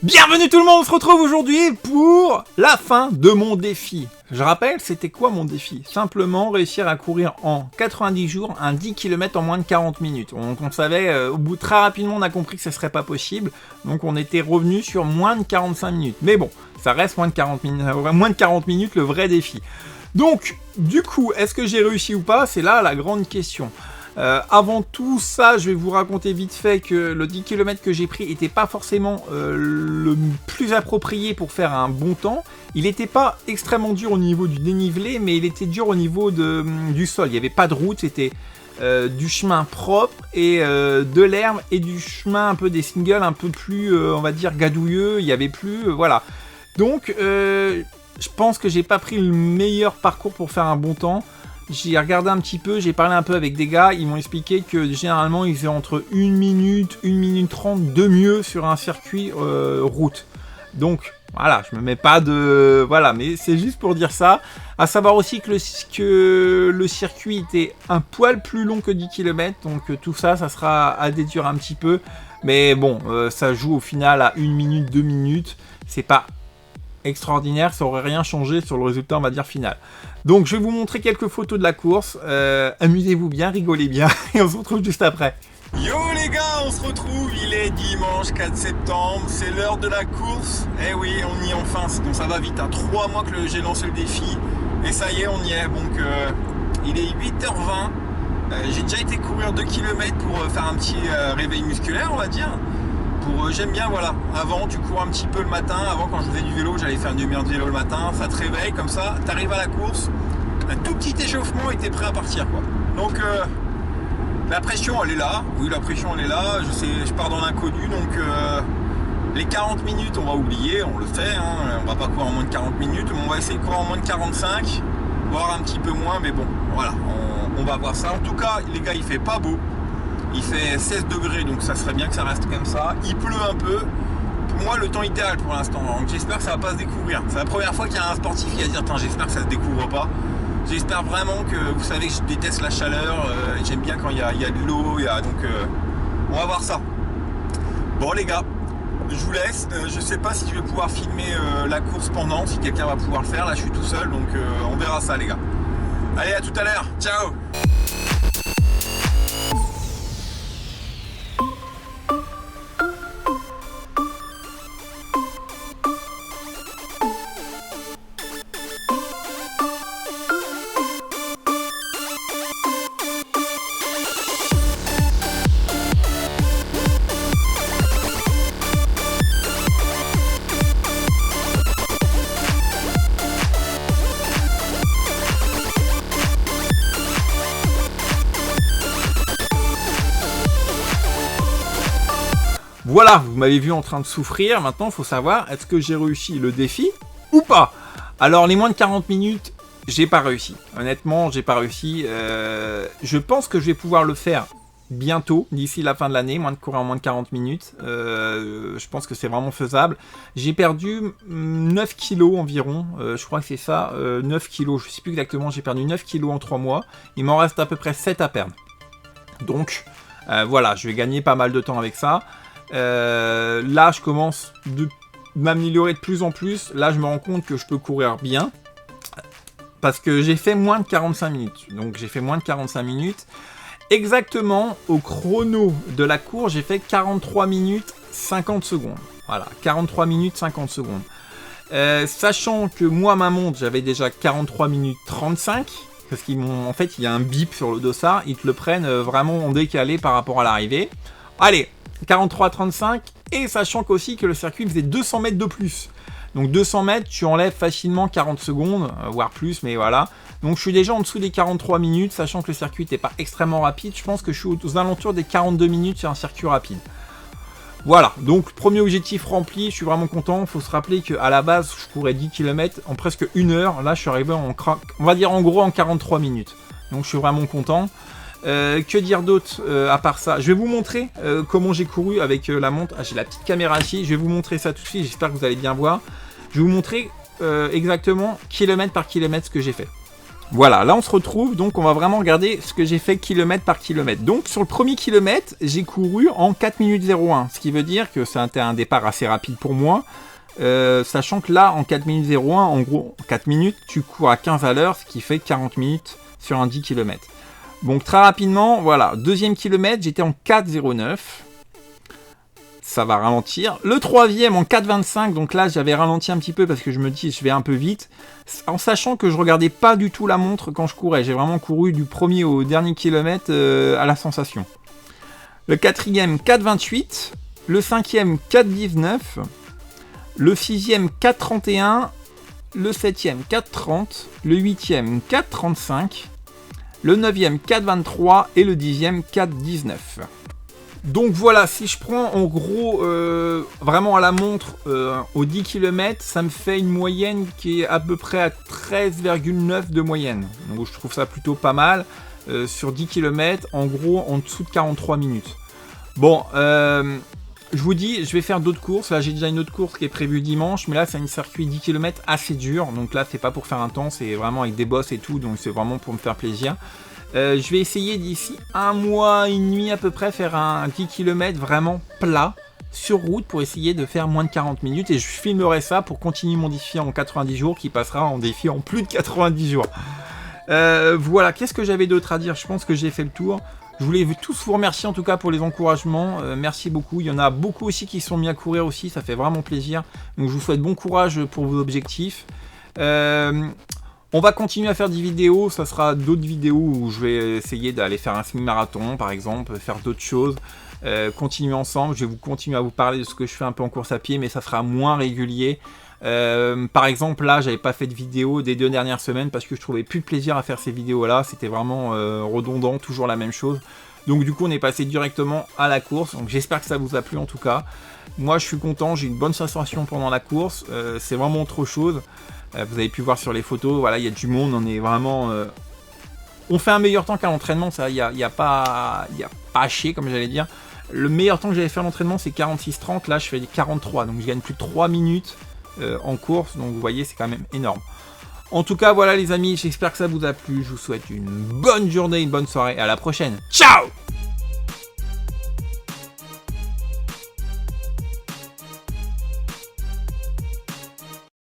Bienvenue tout le monde, on se retrouve aujourd'hui pour la fin de mon défi. Je rappelle, c'était quoi mon défi? Simplement réussir à courir en 90 jours un 10 km en moins de 40 minutes. Donc on savait, au bout très rapidement on a compris que ce serait pas possible, donc on était revenu sur moins de 45 minutes. Mais bon, ça reste moins de 40 minutes le vrai défi. Donc, du coup, est-ce que j'ai réussi ou pas? C'est là la grande question. Avant tout ça, je vais vous raconter vite fait que le 10 km que j'ai pris n'était pas forcément le plus approprié pour faire un bon temps. Il n'était pas extrêmement dur au niveau du dénivelé, mais il était dur au niveau du sol. Il n'y avait pas de route, c'était du chemin propre et de l'herbe et du chemin un peu des singles, un peu plus, on va dire, gadouilleux. Il n'y avait plus, voilà. Donc, je pense que j'ai pas pris le meilleur parcours pour faire un bon temps. J'ai regardé un petit peu, j'ai parlé un peu avec des gars, ils m'ont expliqué que généralement ils faisaient entre 1 minute, 1 minute 30 de mieux sur un circuit route. Donc voilà, je me mets pas de... Voilà, mais c'est juste pour dire ça. À savoir aussi que le circuit était un poil plus long que 10 km, donc tout ça, ça sera à déduire un petit peu. Mais bon, ça joue au final à 1 minute, 2 minutes, c'est pas extraordinaire, ça aurait rien changé sur le résultat, on va dire, final. Donc je vais vous montrer quelques photos de la course, amusez-vous bien, rigolez bien, et on se retrouve juste après. Yo les gars, on se retrouve, il est dimanche 4 septembre, c'est l'heure de la course. Eh oui, on y est enfin, donc ça va vite, hein. 3 mois que j'ai lancé le défi, et ça y est, on y est. Donc il est 8h20, j'ai déjà été courir 2 km pour faire un petit réveil musculaire, on va dire. J'aime bien, voilà, avant tu cours un petit peu le matin, avant quand je faisais du vélo, j'allais faire une demi-heure de vélo le matin, ça te réveille comme ça, t'arrives à la course, un tout petit échauffement et t'es prêt à partir quoi. Donc la pression elle est là, oui la pression elle est là, je pars dans l'inconnu, donc les 40 minutes on va oublier, on le fait, hein, on va pas courir en moins de 40 minutes, mais on va essayer de courir en moins de 45, voire un petit peu moins, mais bon, voilà, on va voir ça. En tout cas les gars, il fait pas beau. Il fait 16 degrés, donc ça serait bien que ça reste comme ça. Il pleut un peu. Pour moi, le temps idéal pour l'instant. Donc j'espère que ça va pas se découvrir. C'est la première fois qu'il y a un sportif qui va dire « j'espère que ça se découvre pas ». J'espère vraiment que, vous savez que je déteste la chaleur. J'aime bien quand il y a de l'eau. Donc on va voir ça. Bon les gars, je vous laisse. Je sais pas si je vais pouvoir filmer la course pendant, si quelqu'un va pouvoir le faire. Là, je suis tout seul, donc on verra ça les gars. Allez, à tout à l'heure. Ciao. Voilà, vous m'avez vu en train de souffrir, maintenant il faut savoir, est-ce que j'ai réussi le défi ou pas? Alors les moins de 40 minutes, j'ai pas réussi. Honnêtement, j'ai pas réussi. Je pense que je vais pouvoir le faire bientôt, d'ici la fin de l'année, moins de courir en moins de 40 minutes. Je pense que c'est vraiment faisable. J'ai perdu 9 kilos environ, je crois que c'est ça, 9 kilos, je sais plus exactement, j'ai perdu 9 kilos en 3 mois. Il m'en reste à peu près 7 à perdre. Donc voilà, je vais gagner pas mal de temps avec ça. Là je commence de m'améliorer de plus en plus. Là je me rends compte que je peux courir bien parce que j'ai fait moins de 45 minutes. Donc j'ai fait moins de 45 minutes. Exactement au chrono de la course, j'ai fait 43 minutes 50 secondes. Voilà, 43 minutes 50 secondes. Sachant que moi ma montre j'avais déjà 43 minutes 35. Parce qu'en fait il y a un bip sur le dossard. Ils te le prennent vraiment en décalé par rapport à l'arrivée. Allez, 43-35, et sachant qu'aussi que le circuit faisait 200 mètres de plus. Donc 200 mètres, tu enlèves facilement 40 secondes, voire plus, mais voilà. Donc je suis déjà en dessous des 43 minutes, sachant que le circuit n'était pas extrêmement rapide. Je pense que je suis aux alentours des 42 minutes sur un circuit rapide. Voilà, donc premier objectif rempli, je suis vraiment content. Il faut se rappeler qu'à la base, je courais 10 km en presque 1 heure. Là, je suis arrivé on va dire en gros en 43 minutes. Donc je suis vraiment content. Que dire d'autre à part ça? Je vais vous montrer comment j'ai couru avec la montre. Ah, j'ai la petite caméra ici, je vais vous montrer ça tout de suite, j'espère que vous allez bien voir. Je vais vous montrer exactement kilomètre par kilomètre ce que j'ai fait. Voilà, là on se retrouve, donc on va vraiment regarder ce que j'ai fait kilomètre par kilomètre. Donc sur le premier kilomètre, j'ai couru en 4 minutes 01, ce qui veut dire que c'était un départ assez rapide pour moi, sachant que là, en 4 minutes 01, en gros, en 4 minutes, tu cours à 15 à l'heure, ce qui fait 40 minutes sur un 10 km. Donc très rapidement, voilà, deuxième kilomètre, j'étais en 4,09. Ça va ralentir. Le troisième en 4,25, donc là j'avais ralenti un petit peu parce que je me dis je vais un peu vite, en sachant que je regardais pas du tout la montre quand je courais. J'ai vraiment couru du premier au dernier kilomètre à la sensation. Le quatrième 4,28, le cinquième 4,19, le sixième 4,31, le septième 4,30, le huitième 4,35, le neuvième 4,23 et le dixième 4,19. Donc voilà, si je prends en gros vraiment à la montre aux 10 km, ça me fait une moyenne qui est à peu près à 13,9 de moyenne. Donc je trouve ça plutôt pas mal. Sur 10 km, en gros en dessous de 43 minutes. Bon, je vous dis, je vais faire d'autres courses. Là j'ai déjà une autre course qui est prévue dimanche, mais là c'est un circuit 10 km assez dur. Donc là c'est pas pour faire un temps, c'est vraiment avec des bosses et tout, donc c'est vraiment pour me faire plaisir. Je vais essayer d'ici 1 mois et demi à peu près faire un 10 km vraiment plat sur route pour essayer de faire moins de 40 minutes et je filmerai ça pour continuer mon défi en 90 jours qui passera en défi en plus de 90 jours. Voilà, qu'est-ce que j'avais d'autre à dire? Je pense que j'ai fait le tour. Je voulais tous vous remercier en tout cas pour les encouragements, merci beaucoup. Il y en a beaucoup aussi qui sont mis à courir aussi, ça fait vraiment plaisir. Donc je vous souhaite bon courage pour vos objectifs. On va continuer à faire des vidéos, ça sera d'autres vidéos où je vais essayer d'aller faire un semi-marathon par exemple, faire d'autres choses, continuer ensemble, je vais continuer à vous parler de ce que je fais un peu en course à pied, mais ça sera moins régulier. Par exemple là, j'avais pas fait de vidéo des 2 dernières semaines parce que je trouvais plus de plaisir à faire ces vidéos là, c'était vraiment redondant, toujours la même chose. Donc du coup on est passé directement à la course, donc j'espère que ça vous a plu en tout cas. Moi je suis content, j'ai une bonne sensation pendant la course, c'est vraiment autre chose. Vous avez pu voir sur les photos, voilà, il y a du monde, on est vraiment... On fait un meilleur temps qu'à l'entraînement, ça, il y a pas à chier, comme j'allais dire. Le meilleur temps que j'avais fait à l'entraînement, c'est 46-30, là je fais 43, donc je gagne plus de 3 minutes en course, donc vous voyez, c'est quand même énorme. En tout cas, voilà les amis, j'espère que ça vous a plu, je vous souhaite une bonne journée, une bonne soirée, à la prochaine. Ciao!